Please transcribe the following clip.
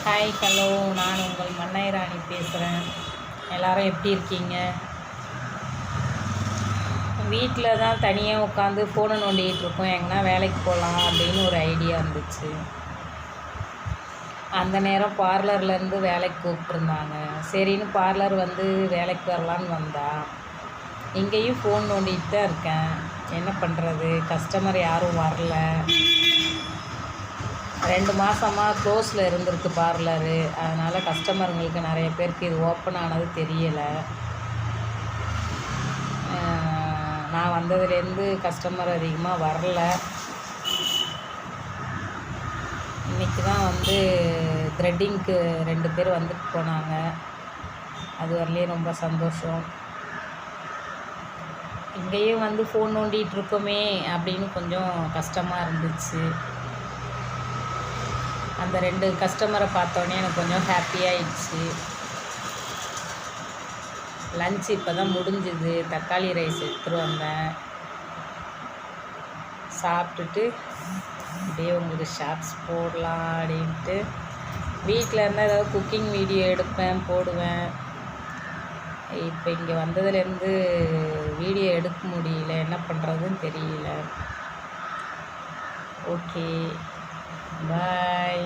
Hi hello, நான் உங்கள் மன்னை ராணி பேசுகிறேன். எல்லோரும் எப்படி இருக்கீங்க? வீட்டில் தான் தனியாக உட்காந்து ஃபோனை நோண்டிகிட்டு இருக்கோம். எங்கன்னா வேலைக்கு போகலாம் அப்படின்னு ஒரு ஐடியா இருந்துச்சு. அந்த நேரம் பார்லர்லேருந்து வேலைக்கு கூப்பிட்ருந்தாங்க. சரின்னு பார்லர் வந்து வேலைக்கு வரலான்னு வந்தா, இங்கேயும் ஃபோன் நோண்டிகிட்டு தான் இருக்கேன். என்ன பண்ணுறது, கஸ்டமர் யாரும் வரல. 2 மாதமாக க்ளோஸில் இருந்திருக்கு பார்லரு. அதனால் கஸ்டமருங்களுக்கு நிறைய பேருக்கு இது ஓப்பன் ஆனது தெரியலை. நான் வந்ததுலேருந்து கஸ்டமர் அதிகமாக வரல. இன்றைக்கி தான் வந்து த்ரெட்டிங்க்கு 2 பேர் வந்துட்டு போனாங்க. அது வரலையும் ரொம்ப சந்தோஷம். இங்கேயும் வந்து ஃபோன் நோண்டிகிட்டு இருக்கோமே அப்படின்னு கொஞ்சம் கஷ்டமாக இருந்துச்சு. அந்த 2 கஸ்டமரை பார்த்தோன்னே எனக்கு கொஞ்சம் ஹாப்பியாகிடுச்சு. லன்ச் இப்போ தான் முடிஞ்சுது. தக்காளி ரைஸ் எடுத்துகிட்டு வந்தேன். சாப்பிட்டுட்டு அப்படியே உங்களுக்கு ஷார்ட்ஸ் போடலாம் அப்படின்ட்டு. வீட்டில் இருந்தால் ஏதாவது குக்கிங் வீடியோ எடுப்பேன், போடுவேன். இப்போ இங்கே வந்ததுலேருந்து வீடியோ எடுக்க முடியல, என்ன பண்ணுறதுன்னு தெரியல. ஓகே, பாய்.